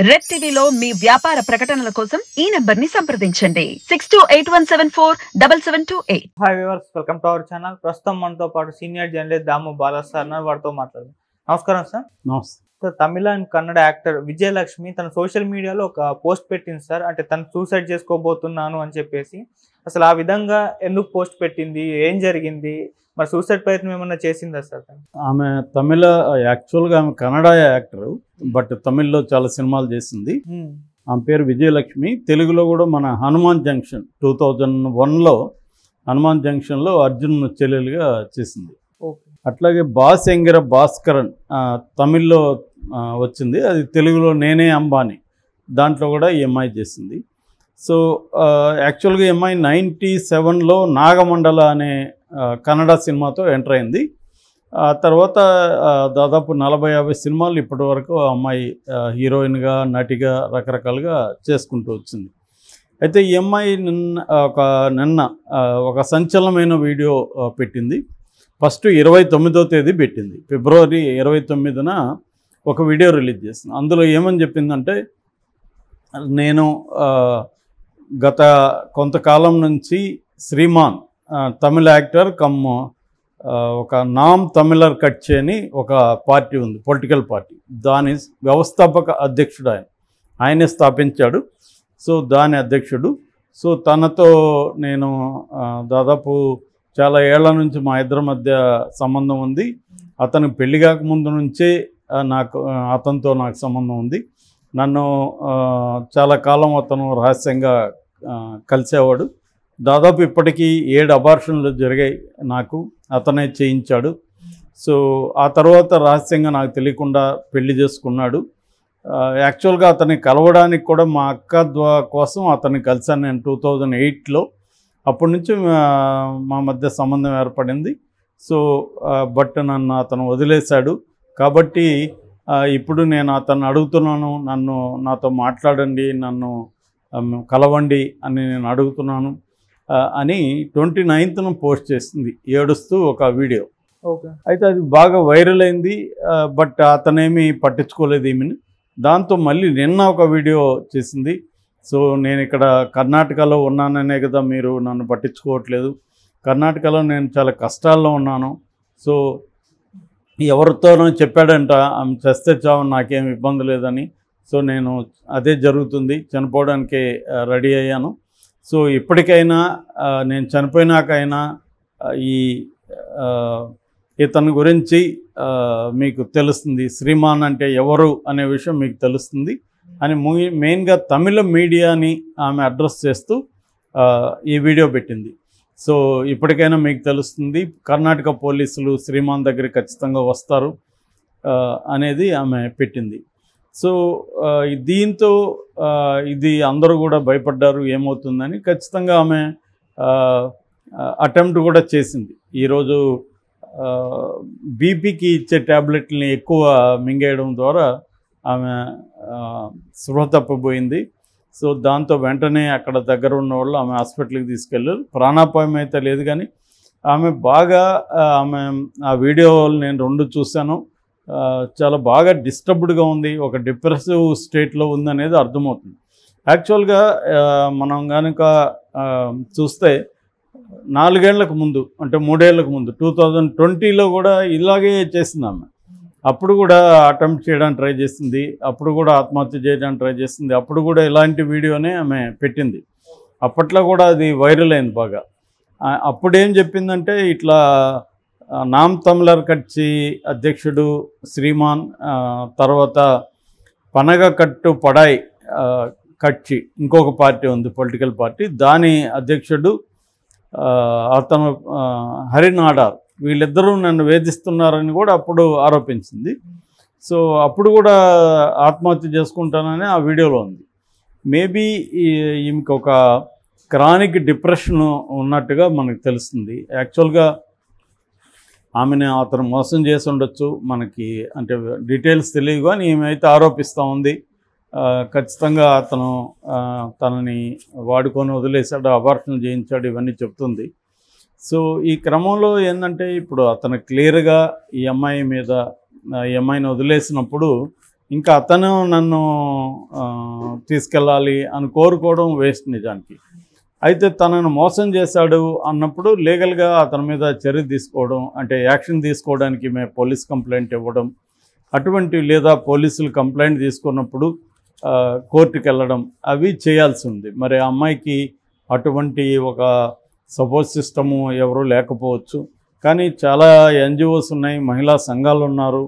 Red టీవీలో మీ వ్యాపార ప్రకటనల కోసం ఈ నంబర్ ని సంప్రదించండి 6281747728. Hi viewers, welcome to our channel. ప్రస్తుతం మనతో పాటు సీనియర్ జర్నలిస్ట్ దాము బాలా సార్ వారితో మాట్లాడదాం. నమస్కారం సార్. నమస్తే. తమిళ అండ్ కన్నడ యాక్టర్ విజయలక్ష్మి తన సోషల్ మీడియాలో ఒక పోస్ట్ పెట్టింది సార్. అంటే తను సూసైడ్ చేసుకోబోతున్నాను అని చెప్పేసి. అసలు ఆ విధంగా ఎందుకు పోస్ట్ పెట్టింది, ఏం జరిగింది, మరి సూసైడ్ ప్రయత్నం ఏమన్నా చేసిందా సార్? ఆమె తమిళ, యాక్చువల్గా ఆమె కన్నడ యాక్టర్, బట్ తమిళ్లో చాలా సినిమాలు చేసింది. ఆమె పేరు విజయలక్ష్మి. తెలుగులో కూడా మన హనుమాన్ జంక్షన్ 2001లో హనుమాన్ జంక్షన్లో అర్జున్ చెల్లెలుగా చేసింది. అట్లాగే బాసెంగిర భాస్కరన్ తమిళ్లో వచ్చింది, అది తెలుగులో నేనే అంబానీ, దాంట్లో కూడా ఈ అమ్మాయి చేసింది. సో యాక్చువల్గా ఈ అమ్మాయి 97లో నాగమండల అనే కన్నడ సినిమాతో ఎంటర్ అయింది. ఆ తర్వాత దాదాపు 40-50 సినిమాలు ఇప్పటి వరకు ఆ అమ్మాయి హీరోయిన్గా, నటిగా రకరకాలుగా చేసుకుంటూ వచ్చింది. అయితే ఈ అమ్మాయి నిన్న ఒక సంచలనమైన వీడియో పెట్టింది. ఫస్ట్ 29వ తేదీ పెట్టింది, ఫిబ్రవరి 29న ఒక వీడియో రిలీజ్ చేసింది. అందులో ఏమని చెప్పిందంటే, నేను గత కొంతకాలం నుంచి శ్రీమాన్ తమిళ యాక్టర్ కమ్ ఒక నామ్ తమిళర్ కట్చి అని ఒక పార్టీ ఉంది, పొలిటికల్ పార్టీ. దాని వ్యవస్థాపక అధ్యక్షుడు ఆయనే స్థాపించాడు. సో దాని అధ్యక్షుడు. సో తనతో నేను దాదాపు చాలా ఏళ్ల నుంచి మా ఇద్దరి మధ్య సంబంధం ఉంది. అతను పెళ్లి కాకముందు నుంచే అతనితో నాకు సంబంధం ఉంది. నన్ను చాలా కాలం అతను రహస్యంగా కలిసేవాడు. దాదాపు ఇప్పటికీ 7 అబార్షన్లు జరిగాయి నాకు, అతనే చేయించాడు. సో ఆ తర్వాత రహస్యంగా నాకు తెలియకుండా పెళ్లి చేసుకున్నాడు. యాక్చువల్గా అతన్ని కలవడానికి కూడా మా అక్క కోసం అతన్ని కలిశాను నేను 2008లో. అప్పటి నుంచి మా మధ్య సంబంధం ఏర్పడింది. సో బట్ నన్ను అతను వదిలేశాడు. కాబట్టి ఇప్పుడు నేను అతన్ని అడుగుతున్నాను, నాతో మాట్లాడండి, నన్ను కలవండి అని నేను అడుగుతున్నాను అని 29న పోస్ట్ చేసింది, ఏడుస్తూ ఒక వీడియో. ఓకే. అయితే అది బాగా వైరల్ అయింది. బట్ అతనేమి పట్టించుకోలేదు ఈమెని. దాంతో మళ్ళీ నిన్న ఒక వీడియో చేసింది. సో నేను ఇక్కడ కర్ణాటకలో ఉన్నాననే కదా మీరు నన్ను పట్టించుకోవట్లేదు, కర్ణాటకలో నేను చాలా కష్టాల్లో ఉన్నాను. సో ఎవరితోనో చెప్పాడంట ఆమె చస్తే చావు, నాకేం ఇబ్బంది లేదని. సో నేను అదే జరుగుతుంది, చనిపోవడానికే రెడీ అయ్యాను. సో ఇప్పటికైనా నేను చనిపోయినాకైనా ఇతని గురించి మీకు తెలుస్తుంది, శ్రీమాన్ అంటే ఎవరు అనే విషయం మీకు తెలుస్తుంది అని మెయిన్గా తమిళ మీడియాని ఆమె అడ్రస్ చేస్తూ ఈ వీడియో పెట్టింది. సో ఇప్పటికైనా మీకు తెలుస్తుంది, కర్ణాటక పోలీసులు శ్రీమాన్ దగ్గర ఖచ్చితంగా వస్తారు అనేది ఆమె పెట్టింది. సో దీంతో ఇది అందరూ కూడా భయపడ్డారు ఏమవుతుందని. ఖచ్చితంగా ఆమె అటెంప్ట్ కూడా చేసింది. ఈరోజు బీపీకి ఇచ్చే ట్యాబ్లెట్ని ఎక్కువ మింగేయడం ద్వారా ఆమె స్పృహ తప్పిపోయింది. సో దాంతో వెంటనే అక్కడ దగ్గర ఉన్న వాళ్ళు ఆమె హాస్పిటల్కి తీసుకెళ్ళారు. ప్రాణాపాయం అయితే లేదు, కానీ ఆమె బాగా ఆ వీడియోలు నేను 2 చూశాను. చాలా బాగా డిస్టర్బ్డ్గా ఉంది, ఒక డిప్రెసివ్ స్టేట్లో ఉందనేది అర్థమవుతుంది. యాక్చువల్గా మనం కనుక చూస్తే 4 ఏళ్లకు ముందు, అంటే 3 ఏళ్లకు ముందు 2020లో కూడా ఇలాగే చేసింది ఆమె. అప్పుడు కూడా అటెంప్ట్ చేయడానికి ట్రై చేసింది, అప్పుడు కూడా ఆత్మహత్య చేయడానికి ట్రై చేసింది, అప్పుడు కూడా ఇలాంటి వీడియోనే ఆమె పెట్టింది. అప్పట్లో కూడా అది వైరల్ అయింది బాగా. అప్పుడేం చెప్పిందంటే, ఇట్లా నామ్ తమిళర్ కట్చి అధ్యక్షుడు శ్రీమాన్, తర్వాత పనగకట్టు పడాయ్ కట్చి ఇంకొక పార్టీ ఉంది, పొలిటికల్ పార్టీ, దాని అధ్యక్షుడు అతను హరినాడార్, వీళ్ళిద్దరూ నన్ను వేధిస్తున్నారని కూడా అప్పుడు ఆరోపించింది. సో అప్పుడు కూడా ఆత్మహత్య చేసుకుంటానని ఆ వీడియోలో ఉంది. మేబీ ఈమెకు ఒక క్రానిక్ డిప్రెషన్ ఉన్నట్టుగా మనకు తెలుస్తుంది. యాక్చువల్గా ఆమెను అతను మోసం చేసి ఉండొచ్చు, మనకి అంటే డీటెయిల్స్ తెలియదు, కానీ ఈమె ఆరోపిస్తూ ఉంది ఖచ్చితంగా అతను తనని వాడుకొని వదిలేశాడు, అబార్షన్ చేయించాడు, ఇవన్నీ చెప్తుంది. సో ఈ క్రమంలో ఏంటంటే, ఇప్పుడు అతను క్లియర్గా ఈ అమ్మాయిని వదిలేసినప్పుడు ఇంకా అతను నన్ను తీసుకెళ్ళాలి అని కోరుకోవడం వేస్ట్ నిజానికి. అయితే తనను మోసం చేశాడు అన్నప్పుడు లీగల్గా అతని మీద చర్య తీసుకోవడం, అంటే యాక్షన్ తీసుకోవడానికి మేము పోలీస్ కంప్లైంట్ ఇవ్వడం అటువంటి, లేదా పోలీసులు కంప్లైంట్ తీసుకున్నప్పుడు కోర్టుకు వెళ్ళడం అవి చేయాల్సి ఉంది. మరి ఆ అమ్మాయికి అటువంటి ఒక సపోర్ట్ సిస్టము ఎవరూ లేకపోవచ్చు, కానీ చాలా ఎన్జిఓస్ ఉన్నాయి, మహిళా సంఘాలు ఉన్నారు.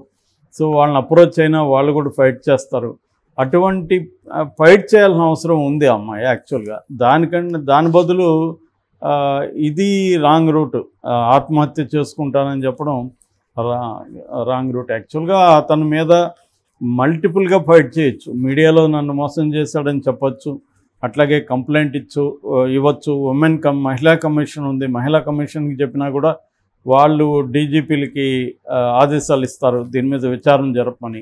సో వాళ్ళని అప్రోచ్ అయినా వాళ్ళు కూడా ఫైట్ చేస్తారు. అటువంటి ఫైట్ చేయాల్సిన అవసరం ఉంది అమ్మాయి యాక్చువల్గా. దాని బదులు ఇది రాంగ్ రూట్, ఆత్మహత్య చేసుకుంటానని చెప్పడం రాంగ్ రూట్. యాక్చువల్గా అతని మీద మల్టిపుల్గా ఫైట్ చేయొచ్చు. మీడియాలో నన్ను మోసం చేశాడని చెప్పచ్చు, అట్లాగే కంప్లైంట్ ఇవ్వచ్చు. మహిళా కమిషన్ ఉంది, మహిళా కమిషన్కి చెప్పినా కూడా వాళ్ళు డీజీపీలకి ఆదేశాలు ఇస్తారు దీని మీద విచారణ జరపమని.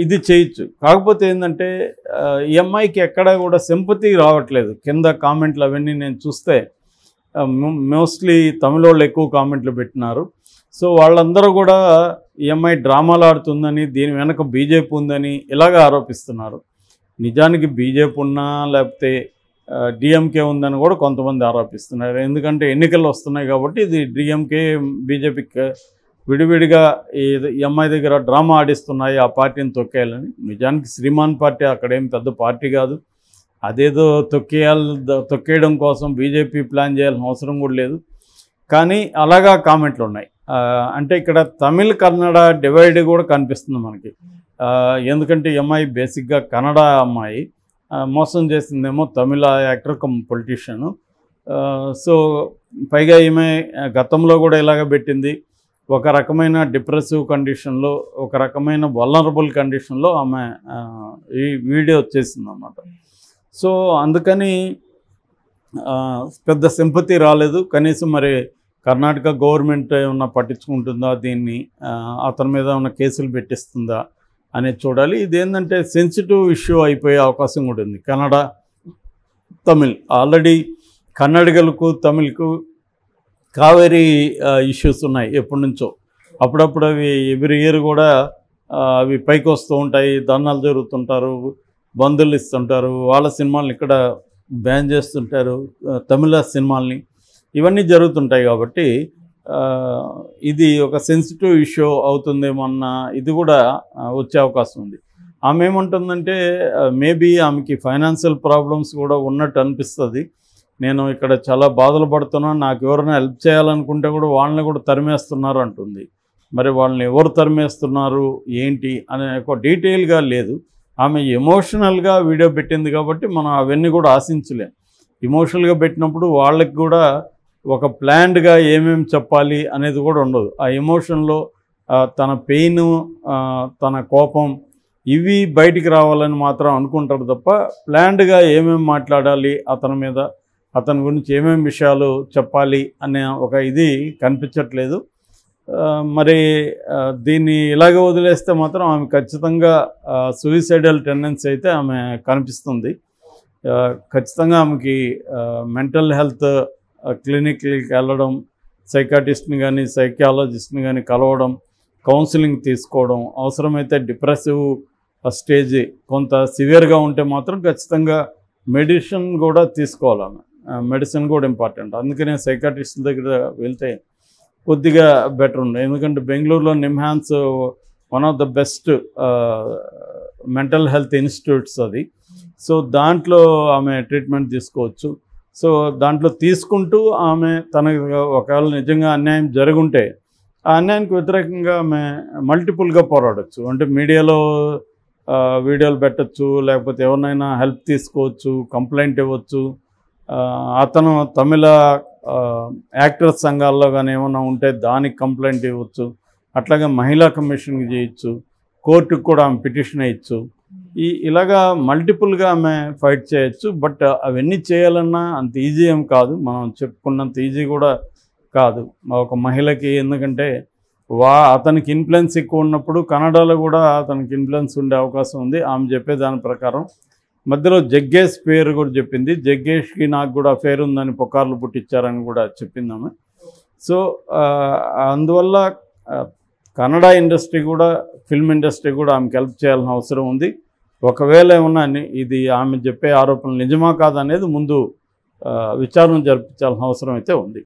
ఇది చేయొచ్చు. కాకపోతే ఏంటంటే ఈ అమ్మాయికి ఎక్కడా కూడా సింపతి రావట్లేదు. కింద కామెంట్లు అవన్నీ నేను చూస్తే మోస్ట్లీ తమిళ వాళ్ళు ఎక్కువ కామెంట్లు పెట్టినారు. సో వాళ్ళందరూ కూడా ఈ అమ్మాయి డ్రామాలు ఆడుతుందని, దీని వెనక బీజేపీ ఉందని ఇలాగ ఆరోపిస్తున్నారు. నిజానికి బీజేపీ ఉన్నా లేకపోతే డిఎంకే ఉందని కూడా కొంతమంది ఆరోపిస్తున్నారు. ఎందుకంటే ఎన్నికలు వస్తున్నాయి కాబట్టి ఇది డిఎంకే బీజేపీకి విడివిడిగా ఈ అమ్మాయి దగ్గర డ్రామా ఆడిస్తున్నాయి ఆ పార్టీని తొక్కేయాలని. నిజానికి శ్రీమాన్ పార్టీ అక్కడేం పెద్ద పార్టీ కాదు. అదేదో తొక్కేయడం కోసం బీజేపీ ప్లాన్ చేయాల్సిన అవసరం కూడా లేదు. కానీ అలాగా కామెంట్లు ఉన్నాయి. అంటే ఇక్కడ తమిళ్ కన్నడ డివైడ్ కూడా కనిపిస్తుంది మనకి. ఎందుకంటే ఈ అమ్మాయి బేసిక్గా కన్నడ అమ్మాయి, మోసం చేసిందేమో తమిళ యాక్టర్ కమ్ పొలిటీషియను. సో పైగా ఈమె గతంలో కూడా ఇలాగ పెట్టింది. ఒక రకమైన డిప్రెసివ్ కండిషన్లో, ఒక రకమైన వల్నరబుల్ కండిషన్లో ఆమె ఈ వీడియో వచ్చేసిందన్నమాట. సో అందుకని పెద్ద సింపతి రాలేదు. కనీసం మరి కర్ణాటక గవర్నమెంట్ ఏమన్నా పట్టించుకుంటుందా దీన్ని, అతని మీద ఉన్న కేసులు పెట్టిస్తుందా అనేది చూడాలి. ఇదేంటంటే సెన్సిటివ్ ఇష్యూ అయిపోయే అవకాశం కూడా ఉంది. కన్నడ తమిళ్ ఆల్రెడీ కన్నడిగలకు తమిళ్కు కావేరీ ఇష్యూస్ ఉన్నాయి ఎప్పటి నుంచో. అప్పుడప్పుడు అవి ఎవ్రీ ఇయర్ కూడా అవి పైకి వస్తూ ఉంటాయి, ధర్నాలు జరుగుతుంటారు, బంధువులు ఇస్తుంటారు, వాళ్ళ సినిమాలను ఇక్కడ బ్యాన్ చేస్తుంటారు, తమిళ సినిమాల్ని. ఇవన్నీ జరుగుతుంటాయి కాబట్టి ఇది ఒక సెన్సిటివ్ ఇష్యూ అవుతుందేమో అన్న ఇది కూడా వచ్చే అవకాశం ఉంది. ఆమె ఏమంటుందంటే మేబీ ఆమెకి ఫైనాన్షియల్ ప్రాబ్లమ్స్ కూడా ఉన్నట్టు అనిపిస్తుంది. నేను ఇక్కడ చాలా బాధలు పడుతున్నాను, నాకు ఎవరైనా హెల్ప్ చేయాలనుకుంటే కూడా వాళ్ళని కూడా తరిమేస్తున్నారు అంటుంది. మరి వాళ్ళని ఎవరు తరిమేస్తున్నారు ఏంటి అనే ఒక డీటెయిల్గా లేదు. ఆమె ఎమోషనల్గా వీడియో పెట్టింది కాబట్టి మనం అవన్నీ కూడా ఆశించలేం. ఎమోషనల్గా పెట్టినప్పుడు వాళ్ళకి కూడా ఒక ప్లాన్డ్గా ఏమేమి చెప్పాలి అనేది కూడా ఉండదు. ఆ ఎమోషన్లో తన పెయిన్, తన కోపం ఇవి బయటికి రావాలని మాత్రం అనుకుంటారు తప్ప ప్లాన్డ్గా ఏమేమి మాట్లాడాలి అతని మీద, అతని గురించి ఏమేమి విషయాలు చెప్పాలి అనే ఒక ఇది కనిపించట్లేదు. మరి దీన్ని ఇలాగే వదిలేస్తే మాత్రం ఆమె ఖచ్చితంగా సూయిసైడల్ టెండెన్సీ అయితే ఆమె కనిపిస్తుంది. ఖచ్చితంగా ఆమెకి మెంటల్ హెల్త్ క్లినిక్కి వెళ్ళడం, సైకాటిస్ట్ని కానీ సైకాలజిస్ట్ని కానీ కలవడం, కౌన్సిలింగ్ తీసుకోవడం, అవసరమైతే డిప్రెసివ్ స్టేజ్ కొంత సివియర్గా ఉంటే మాత్రం ఖచ్చితంగా మెడిసిన్ కూడా తీసుకోవాలి. ఆమె మెడిసిన్ కూడా ఇంపార్టెంట్. అందుకనే సైకాట్రిస్ట్ దగ్గర వెళ్తే కొద్దిగా బెటర్ ఉంది. ఎందుకంటే బెంగళూరులో NIMHANS one of the best mental health institutes అది. సో దాంట్లో ఆమె ట్రీట్మెంట్ తీసుకోవచ్చు. సో దాంట్లో తీసుకుంటూ ఆమె తనకు ఒకవేళ నిజంగా అన్యాయం జరుగుంటే ఆ అన్యాయానికి వ్యతిరేకంగా ఆమె మల్టిపుల్గా పోరాడచ్చు. అంటే మీడియాలో వీడియోలు పెట్టచ్చు, లేకపోతే ఎవరినైనా హెల్ప్ తీసుకోవచ్చు, కంప్లైంట్ ఇవ్వచ్చు. అతను తమిళ యాక్టర్స్ సంఘాల్లో కానీ ఏమైనా ఉంటే దానికి కంప్లైంట్ ఇవ్వచ్చు. అట్లాగే మహిళా కమిషన్కి చేయొచ్చు, కోర్టుకు కూడా ఆమె పిటిషన్ ఇవ్వచ్చు. ఇలాగా మల్టిపుల్గా ఆమె ఫైట్ చేయొచ్చు. బట్ అవన్నీ చేయాలన్నా అంత ఈజీ ఏం కాదు, మనం చెప్పుకున్నంత ఈజీ కూడా కాదు ఒక మహిళకి. ఎందుకంటే అతనికి ఇన్ఫ్లుయెన్స్ ఎక్కువ ఉన్నప్పుడు కన్నడలో కూడా అతనికి ఇన్ఫ్లుయెన్స్ ఉండే అవకాశం ఉంది. ఆమె చెప్పే దాని ప్రకారం మధ్యలో జగ్గేష్ పేరు కూడా చెప్పింది. జగ్గేష్కి నాకు కూడా అఫేర్ ఉందని పుకార్లు పుట్టించారని కూడా చెప్పింది ఆమె. సో అందువల్ల కన్నడ ఇండస్ట్రీ కూడా, ఫిల్మ్ ఇండస్ట్రీ కూడా ఆమెకు హెల్ప్ చేయాల్సిన అవసరం ఉంది. ఒకవేళ ఏమన్నా ఇది ఆమె చెప్పే ఆరోపణలు నిజమా కాదనేది ముందు విచారణ జరిపించాల్సిన అవసరం అయితే ఉంది.